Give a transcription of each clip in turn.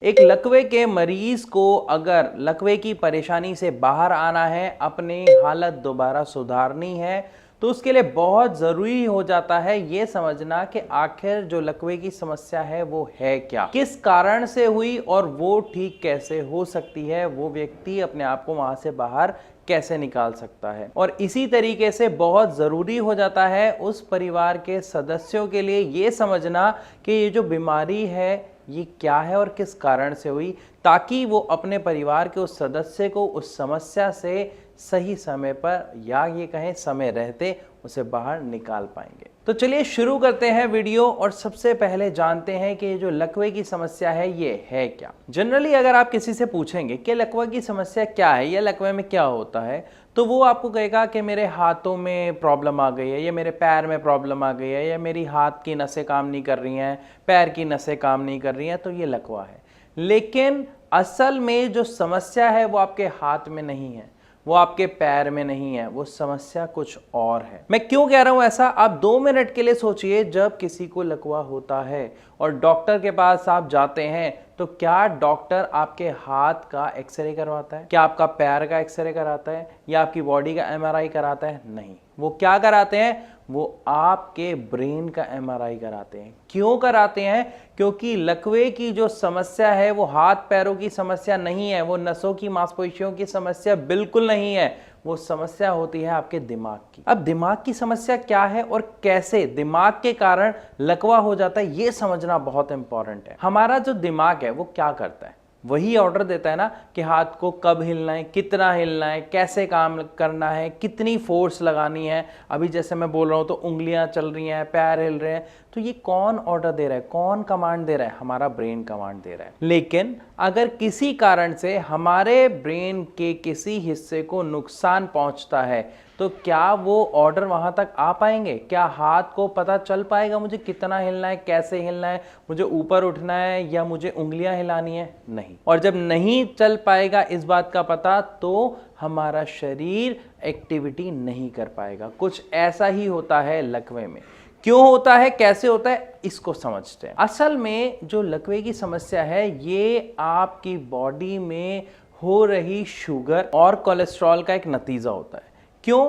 एक लकवे के मरीज को अगर लकवे की परेशानी से बाहर आना है, अपनी हालत दोबारा सुधारनी है, तो उसके लिए बहुत ज़रूरी हो जाता है ये समझना कि आखिर जो लकवे की समस्या है वो है क्या, किस कारण से हुई और वो ठीक कैसे हो सकती है, वो व्यक्ति अपने आप को वहां से बाहर कैसे निकाल सकता है। और इसी तरीके से बहुत ज़रूरी हो जाता है उस परिवार के सदस्यों के लिए ये समझना कि ये जो बीमारी है ये क्या है और किस कारण से हुई, ताकि वो अपने परिवार के उस सदस्य को उस समस्या से सही समय पर या ये कहें समय रहते उसे बाहर निकाल पाएंगे। तो चलिए शुरू करते हैं वीडियो और सबसे पहले जानते हैं कि जो लकवे की समस्या है ये है क्या। जनरली अगर आप किसी से पूछेंगे कि लकवे की समस्या क्या है या लकवे में क्या होता है, तो वो आपको कहेगा कि मेरे हाथों में प्रॉब्लम आ गई है, या मेरे पैर में प्रॉब्लम आ गई है, या मेरी हाथ की नसें काम नहीं कर रही हैं, पैर की नसें काम नहीं कर रही हैं, तो ये लकवा है। लेकिन असल में जो समस्या है वो आपके हाथ में नहीं है, वो आपके पैर में नहीं है, वो समस्या कुछ और है। मैं क्यों कह रहा हूं ऐसा, आप 2 मिनट के लिए सोचिए। जब किसी को लकवा होता है और डॉक्टर के पास आप जाते हैं, तो क्या डॉक्टर आपके हाथ का एक्सरे करवाता है? क्या आपका पैर का एक्सरे कराता है या आपकी बॉडी का एमआरआई कराता है? नहीं। वो क्या कराते हैं? वो आपके ब्रेन का एमआरआई कराते हैं। क्यों कराते हैं? क्योंकि लकवे की जो समस्या है वो हाथ पैरों की समस्या नहीं है, वो नसों की मांसपेशियों की समस्या बिल्कुल नहीं है, वो समस्या होती है आपके दिमाग की। अब दिमाग की समस्या क्या है और कैसे दिमाग के कारण लकवा हो जाता है, ये समझना बहुत इंपॉर्टेंट है। हमारा जो दिमाग है वो क्या करता है, वही ऑर्डर देता है ना कि हाथ को कब हिलना है, कितना हिलना है, कैसे काम करना है, कितनी फोर्स लगानी है। अभी जैसे मैं बोल रहा हूं तो उंगलियां चल रही हैं, पैर हिल रहे हैं, तो ये कौन ऑर्डर दे रहा है, कौन कमांड दे रहा है? हमारा ब्रेन कमांड दे रहा है। लेकिन अगर किसी कारण से हमारे ब्रेन के किसी हिस्से को नुकसान पहुंचता है, तो क्या वो ऑर्डर वहां तक आ पाएंगे? क्या हाथ को पता चल पाएगा मुझे कितना हिलना है, कैसे हिलना है, मुझे ऊपर उठना है या मुझे उंगलियां हिलानी है? नहीं। और जब नहीं चल पाएगा इस बात का पता, तो हमारा शरीर एक्टिविटी नहीं कर पाएगा। कुछ ऐसा ही होता है लकवे में। क्यों होता है, कैसे होता है, इसको समझते हैं। असल में जो लकवे की समस्या है ये आपकी बॉडी में हो रही शुगर और कोलेस्ट्रॉल का एक नतीजा होता है। क्यों?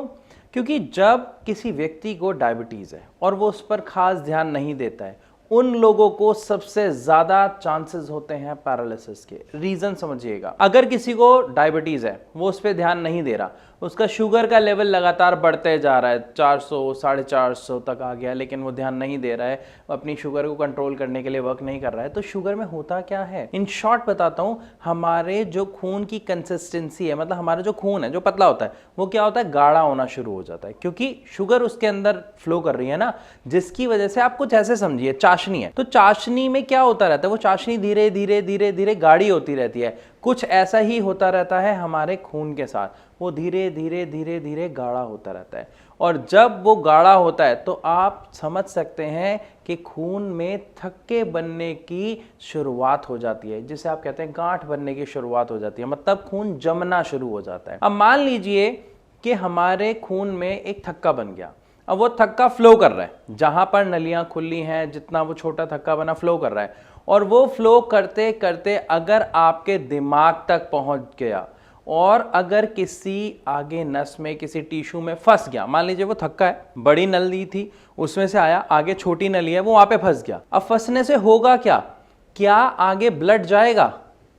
क्योंकि जब किसी व्यक्ति को डायबिटीज है और वो उस पर खास ध्यान नहीं देता है, उन लोगों को सबसे ज्यादा चांसेस होते हैं पैरालिसिस के। रीजन समझिएगा, अगर किसी को डायबिटीज है, वो उस पर ध्यान नहीं दे रहा, उसका शुगर का लेवल लगातार बढ़ते जा रहा है, 400 450 तक आ गया, लेकिन वो ध्यान नहीं दे रहा है, अपनी शुगर को कंट्रोल करने के लिए वर्क नहीं कर रहा है, तो शुगर में होता क्या है? इन शॉर्ट बताता हूं, हमारे जो खून की कंसिस्टेंसी है, मतलब हमारा जो खून है जो पतला होता है, वो क्या होता है, गाढ़ा होना शुरू हो जाता है, क्योंकि शुगर उसके अंदर फ्लो कर रही है ना, जिसकी वजह से आप कुछ ऐसे समझिए, चाशनी है, तो चाशनी में क्या होता रहता है, वो चाशनी धीरे धीरे धीरे धीरे गाढ़ी होती रहती है। कुछ ऐसा ही होता रहता है हमारे खून के साथ, वो धीरे धीरे धीरे धीरे गाढ़ा होता रहता है। और जब वो गाढ़ा होता है तो आप समझ सकते हैं कि खून में थक्के बनने की शुरुआत हो जाती है, जिसे आप कहते हैं गांठ बनने की शुरुआत हो जाती है, मतलब खून जमना शुरू हो जाता है। अब मान लीजिए कि हमारे खून में एक थक्का बन गया। अब वो थक्का फ्लो कर रहा है, जहां पर नलियां खुली हैं, जितना वो छोटा थक्का बना फ्लो कर रहा है, और वो फ्लो करते करते अगर आपके दिमाग तक पहुंच गया और अगर किसी आगे नस में, किसी टिश्यू में फंस गया, मान लीजिए वो थक्का है, बड़ी नली थी उसमें से आया, आगे छोटी नली है, वो वहां पे फंस गया। अब फंसने से होगा क्या? क्या आगे ब्लड जाएगा?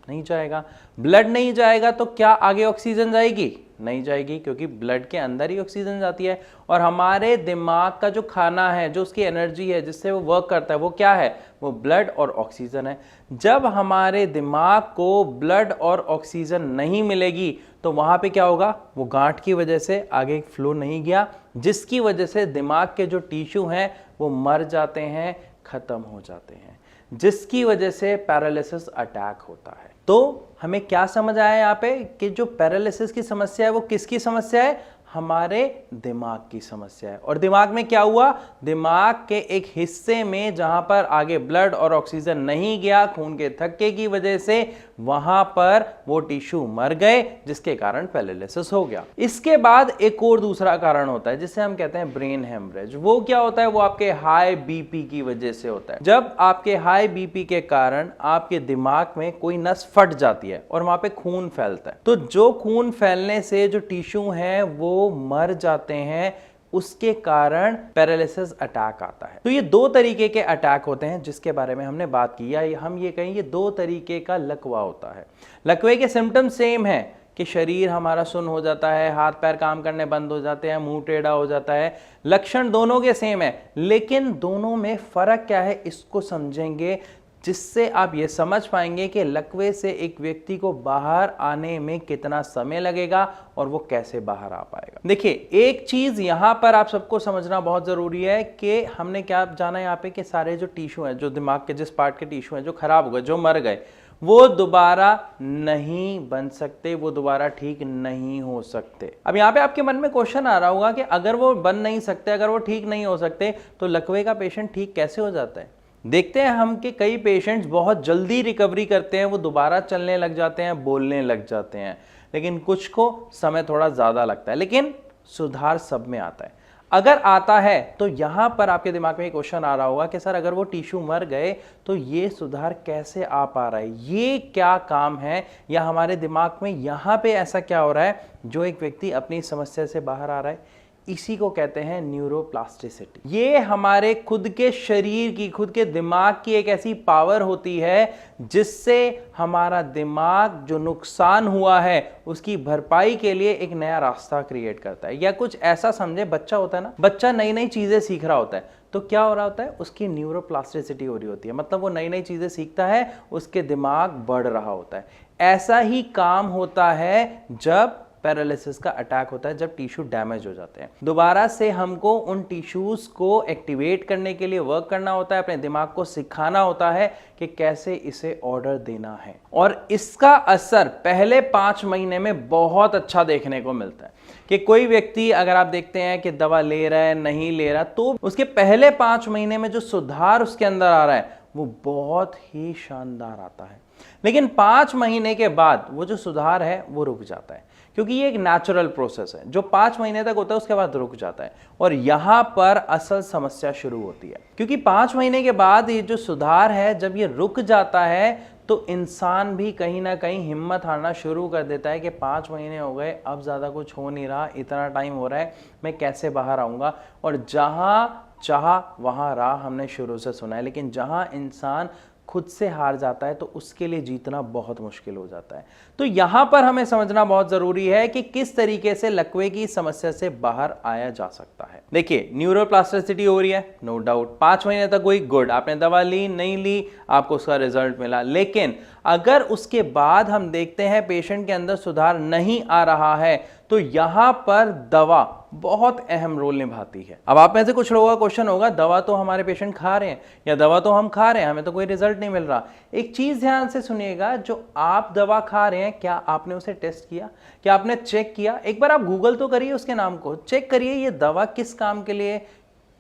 नहीं जाएगा। ब्लड नहीं जाएगा तो क्या आगे ऑक्सीजन जाएगी? नहीं जाएगी, क्योंकि ब्लड के अंदर ही ऑक्सीजन जाती है। और हमारे दिमाग का जो खाना है, जो उसकी एनर्जी है, जिससे वो वर्क करता है, वो क्या है? वो ब्लड और ऑक्सीजन है। जब हमारे दिमाग को ब्लड और ऑक्सीजन नहीं मिलेगी तो वहां पे क्या होगा? वो गांठ की वजह से आगे फ्लो नहीं गया, जिसकी वजह से दिमाग के जो टिश्यू हैं वो मर जाते हैं, खत्म हो जाते हैं, जिसकी वजह से पैरालिसिस अटैक होता है। तो हमें क्या समझ आया यहाँ पे कि जो पैरालिसिस की समस्या है वो किसकी समस्या है? हमारे दिमाग की समस्या है। और दिमाग में क्या हुआ, दिमाग के एक हिस्से में जहां पर आगे ब्लड और ऑक्सीजन नहीं गया खून के थक्के की वजह से, वहां पर वो टिश्यू मर गए, जिसके कारण पैरालिसिस हो गया। इसके बाद एक और दूसरा कारण होता है जिसे हम कहते हैं ब्रेन हेमरेज। वो क्या होता है, वो आपके हाई बीपी की वजह से होता है। जब आपके हाई बीपी के कारण आपके दिमाग में कोई नस फट जाती है और वहां पे खून फैलता है, तो जो खून फैलने से जो टिश्यू हैं वो मर जाते हैं, उसके कारण पैरालिसिस अटैक आता है। तो ये दो तरीके के अटैक होते हैं जिसके बारे में हमने बात की, या हम ये कहें ये दो तरीके का लकवा होता है। लकवे के सिम्टम सेम है कि शरीर हमारा सुन्न हो जाता है, हाथ पैर काम करने बंद हो जाते हैं, मुंह टेढ़ा हो जाता है। लक्षण दोनों के सेम है, लेकिन दोनों में फर्क क्या है इसको समझेंगे, जिससे आप ये समझ पाएंगे कि लकवे से एक व्यक्ति को बाहर आने में कितना समय लगेगा और वो कैसे बाहर आ पाएगा। देखिए, एक चीज यहां पर आप सबको समझना बहुत जरूरी है कि हमने क्या जाना यहाँ पे कि सारे जो टिश्यू हैं, जो दिमाग के जिस पार्ट के टिश्यू हैं जो खराब हो गए, जो मर गए, वो दोबारा नहीं बन सकते, वो दोबारा ठीक नहीं हो सकते। अब यहाँ पे आपके मन में क्वेश्चन आ रहा होगा कि अगर वो बन नहीं सकते, अगर वो ठीक नहीं हो सकते, तो लकवे का पेशेंट ठीक कैसे हो जाता है। देखते हैं हम कि कई पेशेंट्स बहुत जल्दी रिकवरी करते हैं, वो दोबारा चलने लग जाते हैं, बोलने लग जाते हैं, लेकिन कुछ को समय थोड़ा ज़्यादा लगता है, लेकिन सुधार सब में आता है। अगर आता है तो यहां पर आपके दिमाग में एक क्वेश्चन आ रहा होगा कि सर अगर वो टिश्यू मर गए तो ये सुधार कैसे आ पा रहा है, ये क्या काम है, या हमारे दिमाग में यहां पे ऐसा क्या हो रहा है जो एक व्यक्ति अपनी समस्या से बाहर आ रहा है। इसी को कहते हैं न्यूरोप्लास्टिसिटी। ये हमारे खुद के शरीर की, खुद के दिमाग की एक ऐसी पावर होती है जिससे हमारा दिमाग जो नुकसान हुआ है उसकी भरपाई के लिए एक नया रास्ता क्रिएट करता है। या कुछ ऐसा समझे, बच्चा होता है ना, बच्चा नई नई चीजें सीख रहा होता है, तो क्या हो रहा होता है, उसकी न्यूरोप्लास्टिसिटी हो रही होती है, मतलब वो नई नई चीजें सीखता है, उसके दिमाग बढ़ रहा होता है। ऐसा ही काम होता है जब पैरालिसिस का अटैक होता है, जब टिश्यू डैमेज हो जाते हैं। दोबारा से हमको उन टिश्यूज को एक्टिवेट करने के लिए वर्क करना होता है, अपने दिमाग को सिखाना होता है कि कैसे इसे ऑर्डर देना है। और इसका असर पहले 5 महीने में बहुत अच्छा देखने को मिलता है कि कोई व्यक्ति अगर आप देखते हैं कि दवा ले रहा है, नहीं ले रहा, तो उसके पहले 5 महीने में जो सुधार उसके अंदर आ रहा है वो बहुत ही शानदार आता है। लेकिन 5 महीने के बाद वो जो सुधार है वो रुक जाता है, क्योंकि ये एक नेचुरल प्रोसेस है जो 5 महीने तक होता है, उसके बाद रुक जाता है। और यहां पर असल समस्या शुरू होती है, क्योंकि 5 महीने के बाद ये जो सुधार है जब ये रुक जाता है तो इंसान भी कहीं ना कहीं हिम्मत हारना शुरू कर देता है कि 5 महीने हो गए, अब ज़्यादा कुछ हो नहीं रहा, इतना टाइम हो रहा है, मैं कैसे बाहर आऊँगा। और जहाँ चाह वहाँ राह हमने शुरू से सुना है, लेकिन जहाँ इंसान खुद से हार जाता है तो उसके लिए जीतना बहुत मुश्किल हो जाता है। तो यहां पर हमें समझना बहुत जरूरी है कि किस तरीके से लकवे की समस्या से बाहर आया जा सकता है। देखिए, न्यूरोप्लास्टिसिटी हो रही है, नो डाउट, 5 महीने तक कोई गुड, आपने दवा ली नहीं ली, आपको उसका रिजल्ट मिला। लेकिन अगर उसके बाद हम देखते हैं पेशेंट के अंदर सुधार नहीं आ रहा है, तो यहां पर दवा बहुत अहम रोल निभाती है। अब आप में से कुछ लोगों का क्वेश्चन होगा, दवा तो हमारे पेशेंट खा रहे हैं, या दवा तो हम खा रहे हैं, हमें तो कोई रिजल्ट नहीं मिल रहा। एक चीज ध्यान से सुनिएगा, जो आप दवा खा रहे हैं, क्या आपने उसे टेस्ट किया, क्या आपने चेक किया? एक बार आप गूगल तो करिए, उसके नाम को चेक करिए, ये दवा किस काम के लिए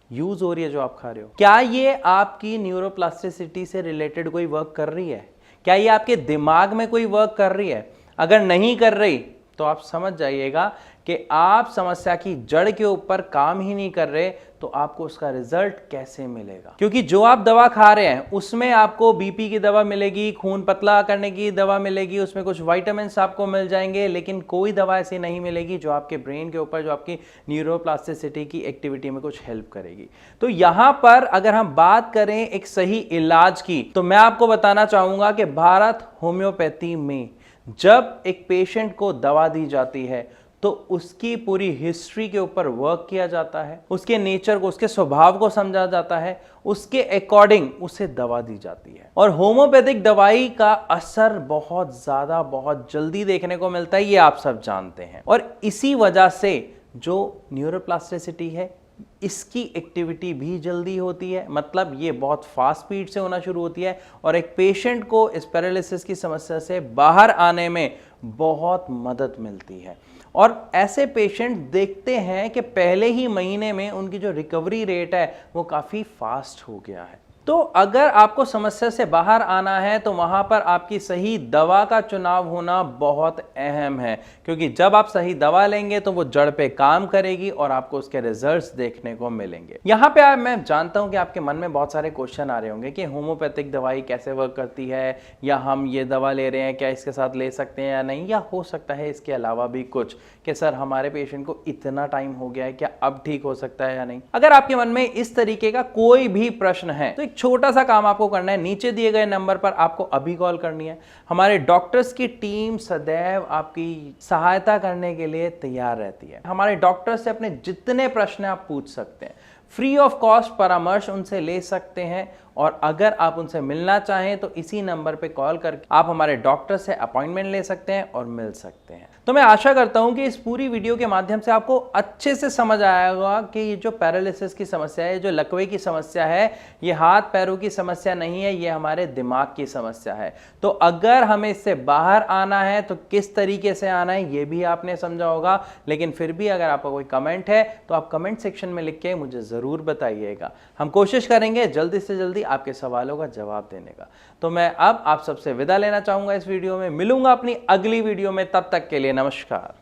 यूज हो रही है जो आप खा रहे हो। क्या ये आपकी न्यूरोप्लास्टिसिटी से रिलेटेड कोई वर्क कर रही है? क्या ये आपके दिमाग में कोई वर्क कर रही है? अगर नहीं कर रही तो आप समझ जाइएगा कि आप समस्या की जड़ के ऊपर काम ही नहीं कर रहे, तो आपको उसका रिजल्ट कैसे मिलेगा? क्योंकि जो आप दवा खा रहे हैं उसमें आपको बीपी की दवा मिलेगी, खून पतला करने की दवा मिलेगी, उसमें कुछ विटामिन आपको मिल जाएंगे, लेकिन कोई दवा ऐसी नहीं मिलेगी जो आपके ब्रेन के ऊपर, जो आपकी न्यूरोप्लास्टिसिटी की एक्टिविटी में कुछ हेल्प करेगी। तो यहां पर अगर हम बात करें एक सही इलाज की, तो मैं आपको बताना चाहूंगा कि भारत होम्योपैथी में जब एक पेशेंट को दवा दी जाती है तो उसकी पूरी हिस्ट्री के ऊपर वर्क किया जाता है, उसके नेचर को, उसके स्वभाव को समझा जाता है, उसके अकॉर्डिंग उसे दवा दी जाती है। और होम्योपैथिक दवाई का असर बहुत ज्यादा, बहुत जल्दी देखने को मिलता है, ये आप सब जानते हैं। और इसी वजह से जो न्यूरोप्लास्टिसिटी है, इसकी एक्टिविटी भी जल्दी होती है, मतलब ये बहुत फास्ट स्पीड से होना शुरू होती है, और एक पेशेंट को इस पैरालिसिस की समस्या से बाहर आने में बहुत मदद मिलती है। और ऐसे पेशेंट देखते हैं कि पहले ही महीने में उनकी जो रिकवरी रेट है वो काफ़ी फास्ट हो गया है। तो अगर आपको समस्या से बाहर आना है तो वहां पर आपकी सही दवा का चुनाव होना बहुत अहम है, क्योंकि जब आप सही दवा लेंगे तो वो जड़ पे काम करेगी और आपको उसके रिजल्ट्स देखने को मिलेंगे। यहाँ पे मैं जानता हूं कि आपके मन में बहुत सारे क्वेश्चन आ रहे होंगे कि होम्योपैथिक दवाई कैसे वर्क करती है, या हम ये दवा ले रहे हैं क्या इसके साथ ले सकते हैं या नहीं, या हो सकता है इसके अलावा भी कुछ, कि सर हमारे पेशेंट को इतना टाइम हो गया है, क्या अब ठीक हो सकता है या नहीं। अगर आपके मन में इस तरीके का कोई भी प्रश्न है तो छोटा सा काम आपको करना है, नीचे दिए गए नंबर पर आपको अभी कॉल करनी है। हमारे डॉक्टर्स की टीम सदैव आपकी सहायता करने के लिए तैयार रहती है। हमारे डॉक्टर्स से अपने जितने प्रश्न आप पूछ सकते हैं, फ्री ऑफ कॉस्ट परामर्श उनसे ले सकते हैं, और अगर आप उनसे मिलना चाहें तो इसी नंबर पे कॉल करके आप हमारे डॉक्टर से अपॉइंटमेंट ले सकते हैं और मिल सकते हैं। तो मैं आशा करता हूं कि इस पूरी वीडियो के माध्यम से आपको अच्छे से समझ आया होगा कि ये जो पैरालिसिस की समस्या है, जो लकवे की समस्या है, ये हाथ पैरों की समस्या नहीं है, ये हमारे दिमाग की समस्या है। तो अगर हमें इससे बाहर आना है तो किस तरीके से आना है ये भी आपने समझा होगा। लेकिन फिर भी अगर आपका कोई कमेंट है तो आप कमेंट सेक्शन में लिख के मुझे जरूर बताइएगा। हम कोशिश करेंगे जल्दी से जल्दी आपके सवालों का जवाब देने का। तो मैं अब आप सबसे विदा लेना चाहूंगा इस वीडियो में। मिलूंगा अपनी अगली वीडियो में, तब तक के लिए नमस्कार।